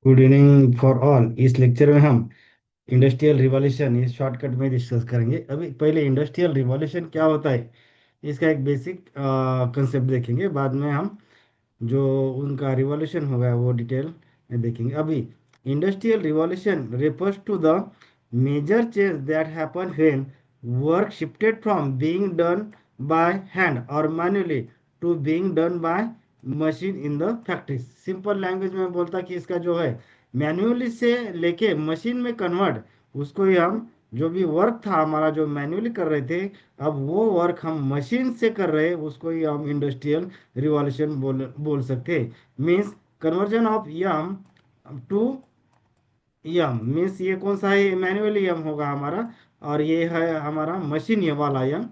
Good evening for all. इस lecture में हम इंडस्ट्रियल रिवॉल्यूशन इस शॉर्टकट में डिस्कस करेंगे। अभी पहले इंडस्ट्रियल रिवॉल्यूशन क्या होता है इसका एक बेसिक कंसेप्ट देखेंगे। बाद में हम जो उनका रिवॉल्यूशन होगा वो डिटेल में देखेंगे। अभी industrial revolution refers to the major change that happen when work shifted from being done by hand or manually to being done by machine in the factory। Simple language में बोलता कि इसका जो है मैन्युअली से लेके मशीन में convert, उसको ही हम जो भी वर्क था हमारा जो मैन्युअली कर रहे थे, अब वो वर्क हम मशीन से कर रहे हैं, उसको ही हम इंडस्ट्रियल रिवॉल्यूशन बोल बोल सकते हैं। Means conversion of yam to yam, means ये कौन सा है, मैनुअल यम होगा हमारा, और ये है हमारा मशीन ये वाला यम।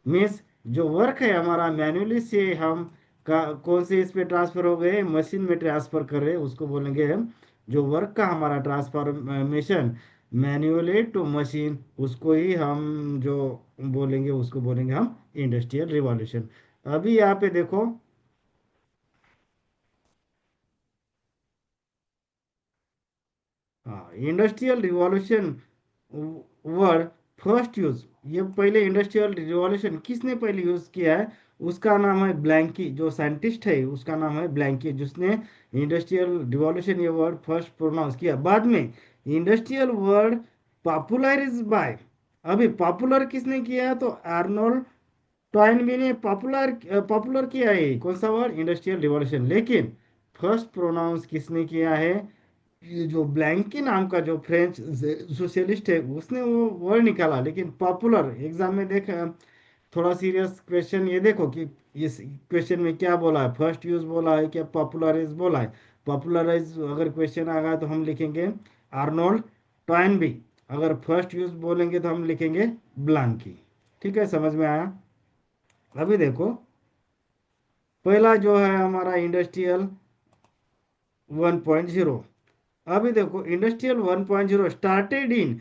मीन्स जो वर्क है हमारा मैनुअली से हम कौन से इस पे ट्रांसफर हो गए, मशीन में ट्रांसफर कर रहे हैं, उसको बोलेंगे हम जो वर्क का हमारा ट्रांसफॉर्मेशन मैन्युअली टू मशीन, उसको ही हम जो बोलेंगे उसको बोलेंगे हम इंडस्ट्रियल रिवॉल्यूशन। अभी यहाँ पे देखो। हाँ, industrial revolution word first use, ये पहले इंडस्ट्रियल रिवॉल्यूशन किसने पहले यूज किया है, उसका नाम है ब्लैंकी। जो साइंटिस्ट है उसका नाम है ब्लैंकी, जिसने इंडस्ट्रियल रिवॉल्यूशन ये वर्ड फर्स्ट प्रोनाउंस किया। बाद में इंडस्ट्रियल वर्ड पॉपुलराइज बाय, अभी पॉपुलर किसने किया है तो आर्नोल्ड टॉयनबी ने पॉपुलर पॉपुलर किया है कौन सा वर्ड, इंडस्ट्रियल रिवॉल्यूशन। लेकिन फर्स्ट प्रोनाउंस किसने किया है, ये जो ब्लैंकी नाम का जो फ्रेंच सोशलिस्ट है उसने वो वर्ड निकाला। लेकिन पॉपुलर एग्जाम में देख, थोड़ा सीरियस क्वेश्चन ये देखो कि इस क्वेश्चन में क्या बोला है, फर्स्ट यूज बोला है क्या पॉपुलराइज बोला है। पॉपुलराइज अगर क्वेश्चन आ गया तो हम लिखेंगे आर्नोल्ड टॉयनबी, अगर फर्स्ट यूज बोलेंगे तो हम लिखेंगे ब्लैंकी। ठीक है, समझ में आया। अभी देखो, पहला जो है हमारा इंडस्ट्रियल 1.0। अभी देखो इंडस्ट्रियल 1.0 स्टार्टेड इन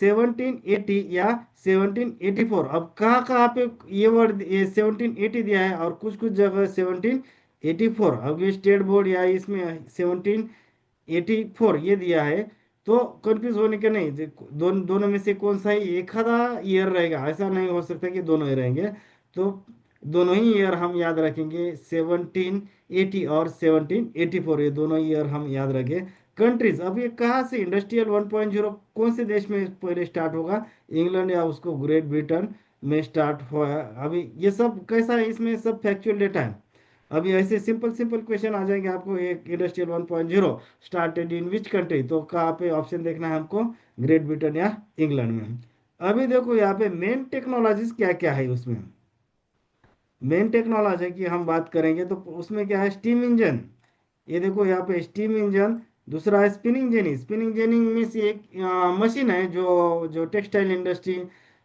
1780 या 1784। अब कहाँ कहाँ पे ये वर्ड ये 1780 दिया है और कुछ कुछ जगह 1784। अब ये स्टेट बोर्ड या इसमें 1784 ये दिया है, तो कंफ्यूज होने का नहीं। दोनों दोनों में से कौन सा ही एक आधा ईयर रहेगा, ऐसा नहीं हो सकता कि दोनों ही रहेंगे। तो दोनों ही ईयर हम याद रखेंगे, 1780 और 1784, ये दोनों ईयर हम याद रखें। कंट्रीज, अब ये कहाँ से इंडस्ट्रियल 1.0 कौन से देश में पहले स्टार्ट होगा, इंग्लैंड या उसको ग्रेट ब्रिटेन में स्टार्ट हुआ है। अभी ये सब कैसा है, इसमें सब फैक्चुअल डेटा है। अभी ऐसे सिंपल सिंपल क्वेश्चन आ जाएंगे आपको, एक industrial 1.0 started in which country, तो कहाँ पे ऑप्शन देखना है हमको, ग्रेट ब्रिटेन या इंग्लैंड में। अभी देखो यहाँ पे मेन टेक्नोलॉजीज क्या क्या है उसमें। मेन टेक्नोलॉजी की हम बात करेंगे तो उसमें क्या है, स्टीम इंजन। ये देखो यहाँ पे स्टीम इंजन। दूसरा है स्पिनिंग जेनी। स्पिनिंग जेनी में से एक मशीन है जो जो टेक्सटाइल इंडस्ट्री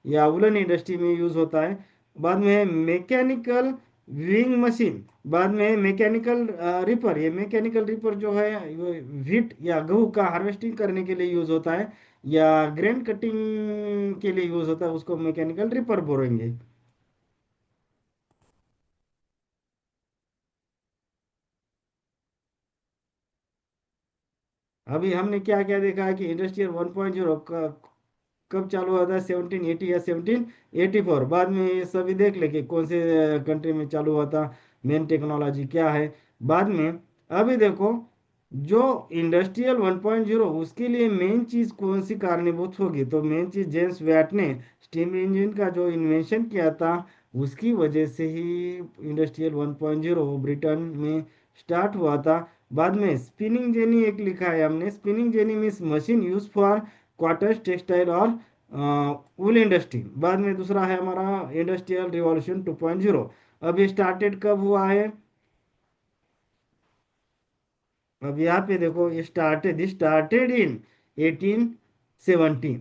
या वुलन इंडस्ट्री में यूज होता है। बाद में है मैकेनिकल वीविंग मशीन। बाद में है मैकेनिकल रिपर। ये मैकेनिकल रिपर जो है वो व्हीट या गेहूं का हार्वेस्टिंग करने के लिए यूज होता है, या ग्रेन कटिंग के लिए यूज होता है, उसको मैकेनिकल रिपर बोलेंगे। अभी हमने क्या क्या देखा है कि इंडस्ट्रियल 1.0 कब चालू हुआ था, 1780 या 1784। बाद में ये सभी देख ले कि कौन से कंट्री में चालू हुआ था, मेन टेक्नोलॉजी क्या है। बाद में अभी देखो, जो इंडस्ट्रियल 1.0 उसके लिए मेन चीज कौन सी कारणीभूत होगी, तो मेन चीज जेम्स वैट ने स्टीम इंजन का जो इन्वेंशन किया था, उसकी वजह से ही इंडस्ट्रियल 1.0 ब्रिटेन में स्टार्ट हुआ था। बाद में स्पिनिंग जेनी एक लिखा है हमने, spinning jenny means machine use for quarters textile और वूल इंडस्ट्री। बाद में दूसरा है हमारा इंडस्ट्रियल रिवॉल्यूशन 2.0। अब ये स्टार्टेड कब हुआ है, अब यहाँ पे देखो ये स्टार्टेड इन 1870।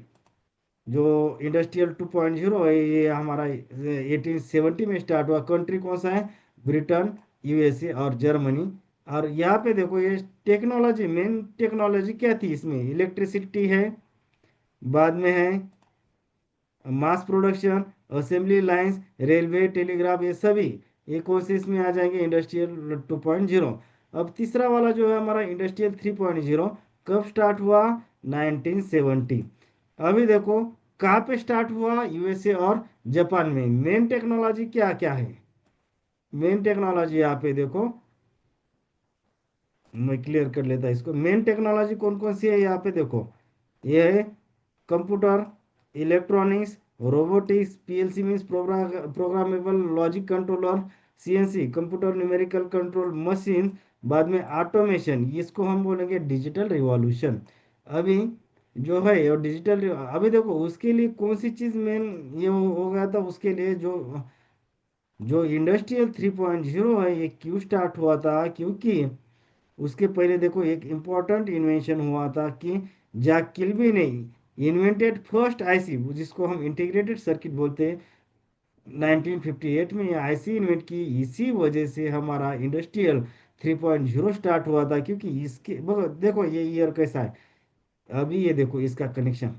जो इंडस्ट्रियल 2.0 है ये हमारा 1870 में स्टार्ट हुआ। कंट्री कौन सा है, ब्रिटेन, यूएसए और जर्मनी। और यहाँ पे देखो ये टेक्नोलॉजी, मेन टेक्नोलॉजी क्या थी इसमें, इलेक्ट्रिसिटी है। बाद में है mass production, assembly lines, railway, telegraph, ये सभी ये कौन से इसमें आ जाएंगे, इंडस्ट्रियल 2.0। अब तीसरा वाला जो है हमारा इंडस्ट्रियल 3.0। कब स्टार्ट हुआ? 1970। अभी देखो कहाँ पे स्टार्ट हुआ? यूएसए और जापान में। मेन टेक्नोलॉजी क्या क्या है? मेन टेक्नोलॉजी यहाँ पे देखो, मैं क्लियर कर लेता इसको। मेन टेक्नोलॉजी कौन कौन सी है यहाँ पे देखो, ये है computer, electronics, robotics, PLC means programmable logic controller, CNC computer numerical control machine, बाद में ऑटोमेशन, इसको हम बोलेंगे डिजिटल रिवॉल्यूशन। अभी जो है और डिजिटल, अभी देखो उसके लिए कौन सी चीज मेन ये हो गया था उसके लिए, जो जो इंडस्ट्रियल 3.0 है, ये क्यों स्टार्ट हुआ था? क्योंकि उसके पहले देखो एक इम्पोर्टेंट इन्वेंशन हुआ था कि जैक किल्बी ने इन्वेंटेड फर्स्ट आईसी, जिसको हम इंटीग्रेटेड सर्किट बोलते हैं। 1958 में ये आईसी इन्वेंट की, इसी वजह से हमारा इंडस्ट्रियल 3.0 स्टार्ट हुआ था। क्योंकि इसके देखो ये ईयर कैसा है, अभी ये देखो इसका कनेक्शन,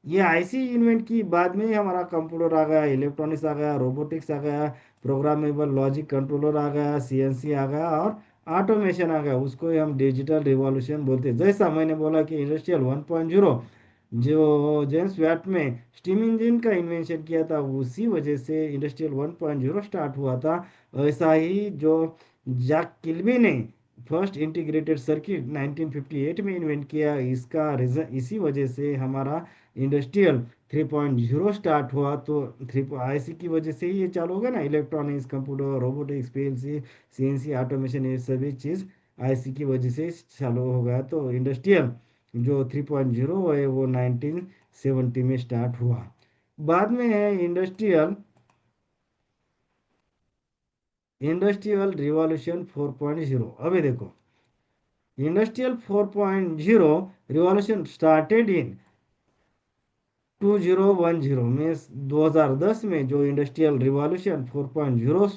ये आईसी इन्वेंट की बाद में ही हमारा कंप्यूटर आ गया, इलेक्ट्रॉनिक्स आ गया, रोबोटिक्स आ गया, प्रोग्रामेबल लॉजिक कंट्रोलर आ गया, सीएनसी आ गया और ऑटोमेशन आ गया। उसको ही हम डिजिटल रिवॉल्यूशन बोलते हैं। जैसा मैंने बोला कि इंडस्ट्रियल 1.0 जो जेम्स वैट में स्टीम इंजन का इन्वेंशन किया था, उसी वजह से इंडस्ट्रियल 1.0 स्टार्ट हुआ था। ऐसा ही जो जैक किल्बी ने फर्स्ट इंटीग्रेटेड सर्किट 1958 में इन्वेंट किया, इसका रीजन इसी वजह से हमारा इंडस्ट्रियल 3.0 स्टार्ट हुआ। तो थ्री आईसी की वजह से ही ये चालू हो गया ना, electronics computer robotics PLC CNC automation, ये सभी चीज़ आईसी की वजह से चालू हो गया। तो इंडस्ट्रियल जो 3.0 है वो 1970 में स्टार्ट हुआ। बाद में है इंडस्ट्रियल रिवॉल्यूशन 4.0। अभी देखो इंडस्ट्रियल 4.0 रिवॉल्यूशन स्टार्टेड इन 2010 में, 2010 में जो इंडस्ट्रियल रिवॉल्यूशन 4.0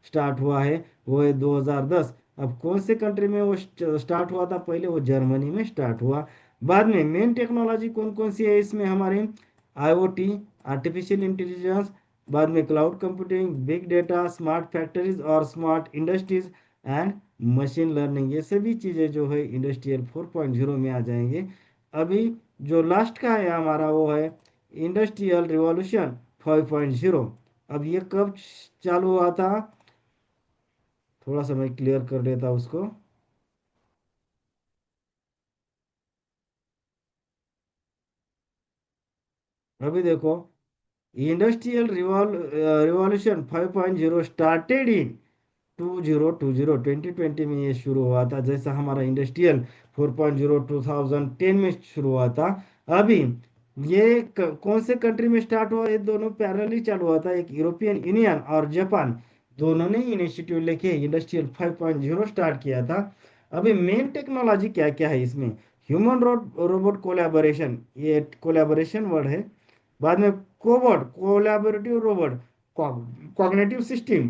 स्टार्ट हुआ है वो है 2010। अब कौन से कंट्री में वो स्टार्ट हुआ था? पहले वो जर्मनी में स्टार्ट हुआ। बाद में मेन टेक्नोलॉजी कौन कौन सी है इसमें? हमारे आईओटी, आर्टिफिशियल इंटेलिजेंस, बाद में cloud computing, big data, smart factories और smart industries and machine learning, ये सभी चीज़ें जो है इंडस्ट्रियल 4.0 में आ जाएंगे। अभी जो लास्ट का है हमारा वो है इंडस्ट्रियल रिवॉल्यूशन 5.0। अब ये कब चालू हुआ था? थोड़ा सा मैं क्लियर कर देता उसको। अभी देखो इंडस्ट्रियल रिवॉल्यूशन 5.0 स्टार्टेड इन 2020 में ये शुरू हुआ था। जैसा हमारा इंडस्ट्रियल 4.0 2010 में शुरू हुआ था। अभी ये कौन से कंट्री में स्टार्ट हुआ? ये दोनों पैरेलली चालू हुआ था, एक यूरोपियन यूनियन और जापान, दोनों ने इनिशिएटिव लेके इंडस्ट्रियल 5.0 स्टार्ट किया था। अभी मेन टेक्नोलॉजी क्या क्या है इसमें? ह्यूमन रोबोट कोलैबोरेशन, ये कोलैबोरेशन वर्ड है। बाद में cobot collaborative robot, cognitive system,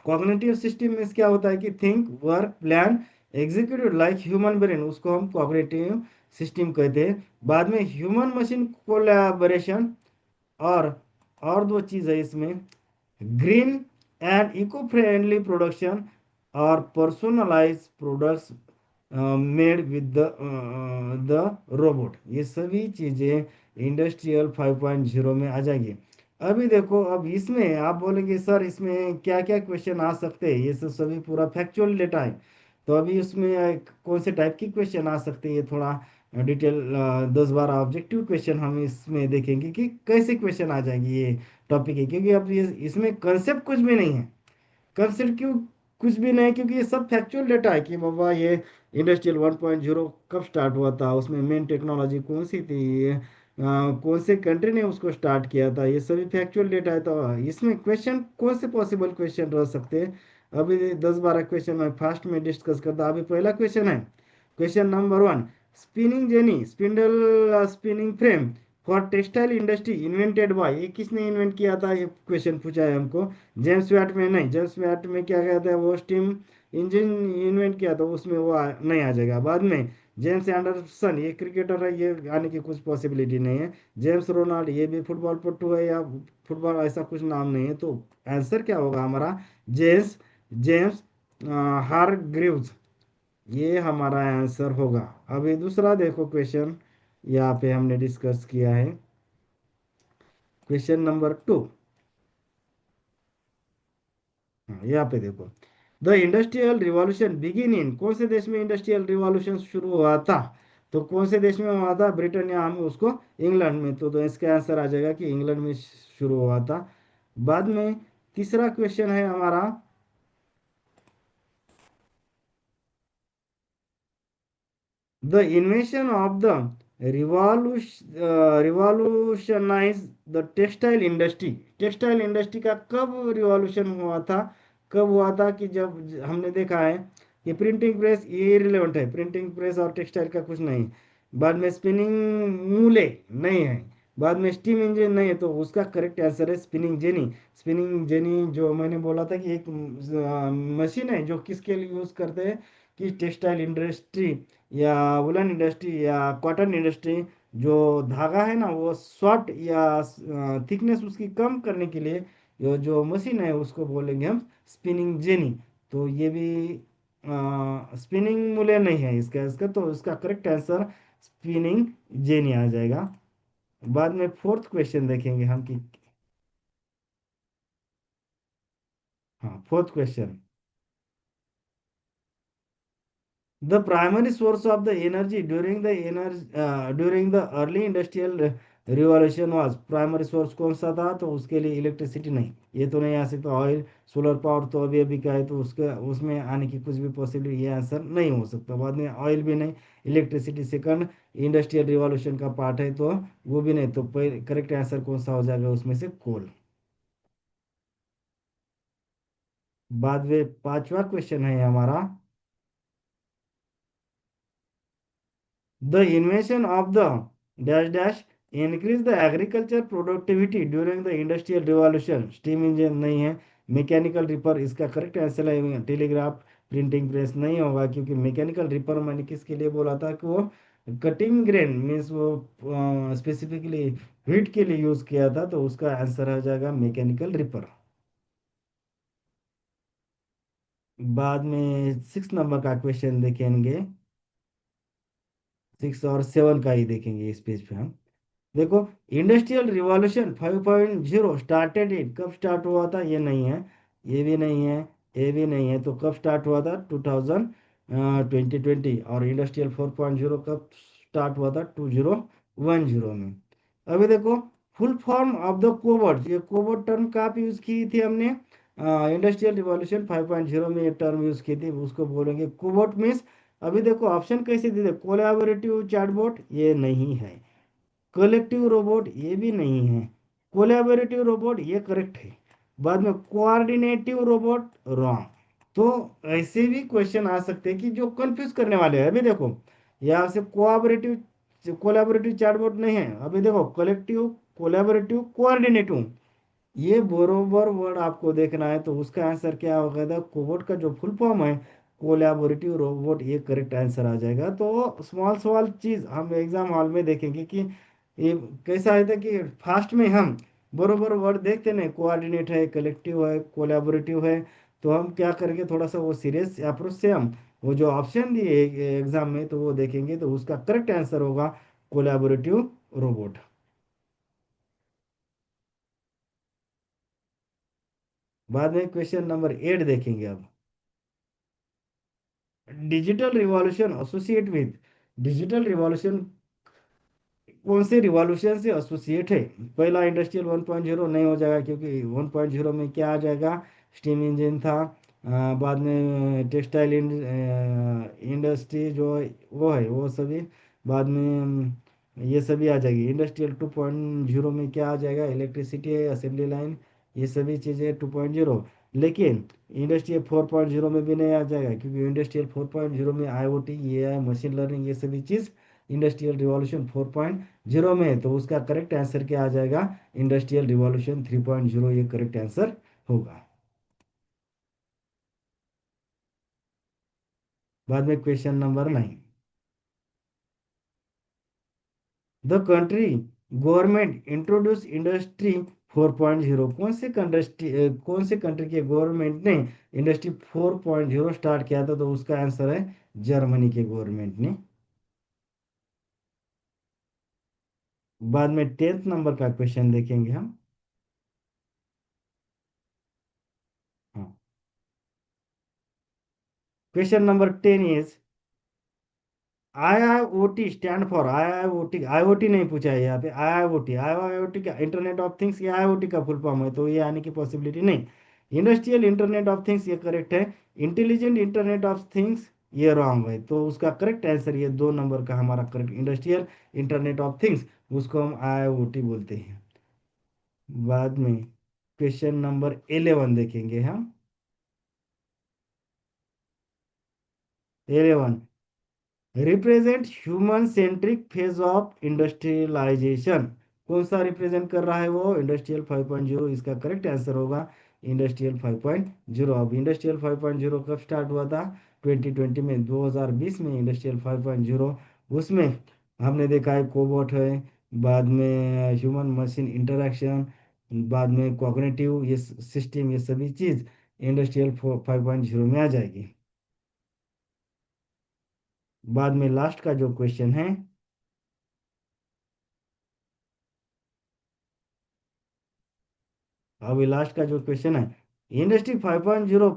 cognitive system में क्या होता है कि think work plan executive like human brain, उसको हम कॉग्निटिव सिस्टम कहते हैं। बाद में ह्यूमन मशीन कोलैबोरेशन, और दो चीज़ है इसमें, green and eco friendly production और personalise products made with the robot, ये सभी चीज़ें इंडस्ट्रियल 5.0 में आ जाएंगी। अभी देखो अब इसमें आप बोलेंगे सर इसमें क्या क्या क्वेश्चन आ सकते हैं, ये सब सभी पूरा फैक्चुअल डेटा है। तो अभी उसमें कौन से टाइप की क्वेश्चन आ सकते हैं, ये थोड़ा डिटेल 10-12 ऑब्जेक्टिव क्वेश्चन हम इसमें देखेंगे कि कैसे क्वेश्चन आ जाएंगे, ये टॉपिक है। क्योंकि अब ये इसमें कंसेप्ट कुछ भी नहीं है, कंसेप्ट क्यों कुछ भी नहीं, क्योंकि ये सब फैक्चुअल डेटा है कि बाबा ये इंडस्ट्रियल 1.0 कब स्टार्ट हुआ था, उसमें मेन टेक्नोलॉजी कौन सी थी, ये कौन से कंट्री ने उसको स्टार्ट किया था, ये सभी फैक्चुअल डेटा है। तो इसमें क्वेश्चन कौन से पॉसिबल क्वेश्चन रह सकते हैं? अभी 10-12 क्वेश्चन मैं फास्ट में डिस्कस करता। अभी पहला क्वेश्चन है, question number 1, spinning jenny spindle spinning frame for textile industry invented by, ये किसने इन्वेंट किया था? ये क्वेश्चन पूछा है हमको। जेम्स वैट में नहीं, जेम्स वैट में क्या कहता है, वो स्टीम इंजन इन्वेंट किया था, उसमें वो नहीं आ जाएगा। बाद में जेम्स एंडरसन, ये क्रिकेटर है, ये आने की कुछ पॉसिबिलिटी नहीं है। जेम्स रोनाल्ड, ये भी फुटबॉल पट्टू है या फुटबॉल ऐसा कुछ नाम नहीं है। तो आंसर क्या होगा हमारा? जेम्स जेम्स हारग्रीव्स, ये हमारा आंसर होगा। अभी दूसरा देखो क्वेश्चन, यहाँ पे हमने डिस्कस किया है। Question number 2। यहाँ पे देखो, the industrial revolution begin in, कौन से देश में इंडस्ट्रियल रिवॉल्यूशन शुरू हुआ था? तो कौन से देश में हुआ था? ब्रिटेन, या हम उसको इंग्लैंड में। तो इसका आंसर आ जाएगा कि इंग्लैंड में शुरू हुआ था। बाद में तीसरा क्वेश्चन है हमारा, the invention of the revolutionise the textile industry. Textile industry का कब रिवॉल्यूशन हुआ था? कब हुआ था कि जब हमने देखा है कि प्रिंटिंग प्रेस ये रिलेवेंट है, प्रिंटिंग प्रेस और टेक्सटाइल का कुछ नहीं। बाद में स्पिनिंग मूले नहीं है। बाद में स्टीम इंजन नहीं है, तो उसका करेक्ट आंसर है स्पिनिंग जेनी। स्पिनिंग जेनी जो मैंने बोला था कि एक मशीन है जो किसके लिए यूज करते हैं, कि टेक्सटाइल इंडस्ट्री या वुलन इंडस्ट्री या कॉटन इंडस्ट्री, जो धागा है ना वो सॉफ्ट या थिकनेस उसकी कम करने के लिए ये जो मशीन है उसको बोलेंगे हम स्पिनिंग जेनी। तो ये भी स्पिनिंग मूल्य नहीं है इसका इसका तो इसका करेक्ट आंसर स्पिनिंग जेनी आ जाएगा। बाद में फोर्थ क्वेश्चन देखेंगे हम कि, हाँ fourth question, the primary source of the energy during the early industrial revolution was, primary source कौन सा था? तो उसके लिए इलेक्ट्रिसिटी नहीं, ये तो नहीं आ सकता। ऑयल, सोलर पावर तो अभी अभी का है, तो उसके उसमें आने की कुछ भी पॉसिबिलिटी, ये आंसर नहीं हो सकता। बाद में ऑयल भी नहीं, इलेक्ट्रिसिटी सेकंड इंडस्ट्रियल रिवॉल्यूशन का पार्ट है, तो वो भी नहीं। तो करेक्ट आंसर कौन सा हो जाएगा उसमें से? कोल। बाद में पांचवा क्वेश्चन है हमारा, the invention of the dash dash increase the agriculture productivity during the industrial revolution, steam engine नहीं है। मैकेनिकल रिपर इसका करेक्ट आंसर है। टेलीग्राफ प्रिंटिंग प्रेस नहीं होगा, क्योंकि मैकेनिकल रिपर मैंने किसके लिए बोला था कि वो कटिंग ग्रेन मीन्स वो स्पेसिफिकली हीट के लिए यूज किया था, तो उसका आंसर आ जाएगा मैकेनिकल रिपर। बाद में 6 नंबर का क्वेश्चन देखेंगे, 6 और 7 का ही देखेंगे इस पेज पे हम। देखो, इंडस्ट्रियल रिवॉल्यूशन 5.0 स्टार्टेड इन, कब स्टार्ट हुआ था? ये नहीं है, ये भी नहीं है, ये भी नहीं है। तो कब स्टार्ट हुआ था? 2020। और इंडस्ट्रियल 4.0 कब स्टार्ट हुआ था? 2010 में। अभी देखो, full form of the covert, ये कोवर्ट टर्म कब यूज की थी हमने? इंडस्ट्रियल रिवॉल्यूशन 5.0 में ये टर्म यूज की थी, उसको बोलेंगे कोवर्ट मीन्स। अभी देखो ऑप्शन कैसे दे दे, कोलैबोरेटिव चैटबॉट ये नहीं है, कलेक्टिव रोबोट ये भी नहीं है, कोलैबोरेटिव रोबोट ये करेक्ट है। बाद में कोऑर्डिनेटिव रोबोट रॉन्ग। तो ऐसे भी क्वेश्चन आ सकते हैं कि जो कंफ्यूज करने वाले हैं। अभी देखो, यहाँ से कोऑपरेटिव कोलैबोरेटिव चैटबॉट नहीं है। अभी देखो, कलेक्टिव, कोलैबोरेटिव, कोऑर्डिनेटिव, ये बरोबर वर्ड आपको देखना है। तो उसका आंसर क्या होगा था? कोबोट का जो फुल फॉर्म है कोलैबोरेटिव रोबोट, ये करेक्ट आंसर आ जाएगा। तो स्मॉल स्मॉल चीज हम एग्जाम हॉल में देखेंगे कि ये कैसा है था कि फास्ट में हम बरोबर वर्ड देखते नहीं, कोऑर्डिनेट है, कलेक्टिव है, कोलैबोरेटिव है। तो हम क्या करेंगे, थोड़ा सा वो सीरियस अप्रोच से हम वो जो ऑप्शन दिए एग्जाम में तो वो देखेंगे, तो उसका करेक्ट आंसर होगा कोलैबोरेटिव रोबोट। बाद में क्वेश्चन नंबर 8 देखेंगे अब, digital revolution associate with, digital revolution कौन से रिवॉल्यूशन से एसोसिएट है? पहला इंडस्ट्रियल 1.0 नहीं हो जाएगा, क्योंकि 1.0 में क्या आ जाएगा? स्टीम इंजन था। बाद में टेक्सटाइल इंडस्ट्री जो वो है वो सभी। बाद में ये सभी आ जाएगी। इंडस्ट्रियल 2.0 में क्या आ जाएगा? इलेक्ट्रिसिटी है, असेंबली लाइन, ये सभी चीज़ें 2.0। लेकिन इंडस्ट्रियल 4.0 में भी नहीं आ जाएगा, क्योंकि इंडस्ट्रियल 4.0 में आईओटी, ये है मशीन लर्निंग, ये सभी चीज़ इंडस्ट्रियल रिवॉल्यूशन 4.0 में है। तो उसका करेक्ट आंसर क्या आ जाएगा? इंडस्ट्रियल रिवॉल्यूशन 3.0 ये करेक्ट आंसर होगा। बाद में question number 9, the country government introduce industry 4.0, कौन से कंट्री के गवर्नमेंट ने इंडस्ट्री 4.0 स्टार्ट किया था? तो उसका आंसर है जर्मनी के गवर्नमेंट ने। बाद में 10th नंबर का क्वेश्चन देखेंगे हम। हाँ, question number 10 is, IIoT stand for, IIoT, IoT नहीं पूछा है यहाँ पे, IIoT, IIoT का इंटरनेट ऑफ थिंग्स या IoT का फुल फॉर्म है, तो ये आने की पॉसिबिलिटी नहीं। इंडस्ट्रियल इंटरनेट ऑफ थिंग्स ये करेक्ट है। इंटेलिजेंट इंटरनेट ऑफ थिंग्स ये रॉन्ग है, तो उसका करेक्ट आंसर ये 2 नंबर का हमारा correct, industrial internet of things, उसको हम IIoT बोलते हैं। बाद में क्वेश्चन नंबर 11 देखेंगे हम। 11, represent human centric phase of industrialization. कौन सा रिप्रेजेंट कर रहा है वो, इंडस्ट्रियल 5.0, इसका करेक्ट आंसर होगा इंडस्ट्रियल 5.0। अब इंडस्ट्रियल 5.0 कब स्टार्ट हुआ था, 2020 में, 2020 में इंडस्ट्रियल 5.0। उसमें हमने देखा है कोबॉट है, बाद में ह्यूमन मशीन इंटरेक्शन, बाद में कॉग्निटिव ये सिस्टम, ये सभी चीज़ इंडस्ट्रियल 5.0 में आ जाएगी। बाद में लास्ट का जो क्वेश्चन है, अभी लास्ट का जो क्वेश्चन है, इंडस्ट्री 5.0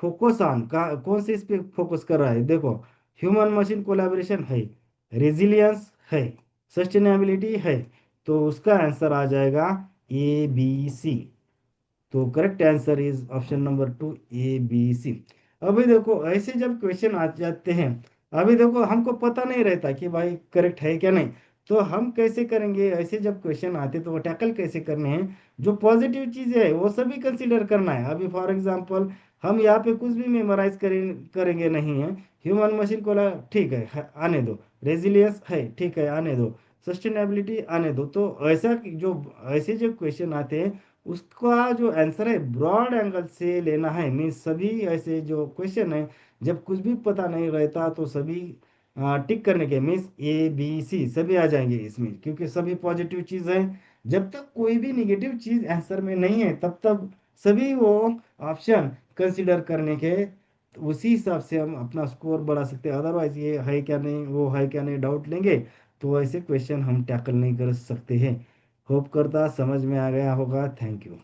फोकस ऑन का, कौन से इस पे फोकस कर रहा है, देखो, ह्यूमन मशीन कोलैबोरेशन है, रेजिलियंस है, सस्टेनेबिलिटी है, तो उसका आंसर आ जाएगा ABC। तो correct answer is option number 2, ABC। अभी देखो ऐसे जब क्वेश्चन आ जाते हैं, अभी देखो हमको पता नहीं रहता कि भाई करेक्ट है क्या नहीं, तो हम कैसे करेंगे, ऐसे जब क्वेश्चन आते तो वो टैकल कैसे करने हैं, जो पॉजिटिव चीजें है वो सभी कंसीडर करना है। अभी फॉर एग्जांपल हम यहाँ पे कुछ भी मेमोराइज करेंगे नहीं है। ह्यूमन मशीन को ठीक आने दो, रेजिलियंस है ठीक है आने दो, सस्टेनेबिलिटी आने दो, तो ऐसा जो ऐसे जो क्वेश्चन आते हैं उसका जो आंसर है ब्रॉड एंगल से लेना है। मीन्स सभी ऐसे जो क्वेश्चन है जब कुछ भी पता नहीं रहता तो सभी टिक करने के, मीन्स ABC सभी आ जाएंगे इसमें, क्योंकि सभी पॉजिटिव चीज है। जब तक कोई भी निगेटिव चीज आंसर में नहीं है तब तक सभी वो ऑप्शन कंसिडर करने के, तो उसी हिसाब से हम अपना स्कोर बढ़ा सकते हैं। अदरवाइज ये है क्या नहीं, वो है क्या नहीं, डाउट लेंगे तो ऐसे क्वेश्चन हम टैकल नहीं कर सकते हैं। होप करता समझ में आ गया होगा। Thank you.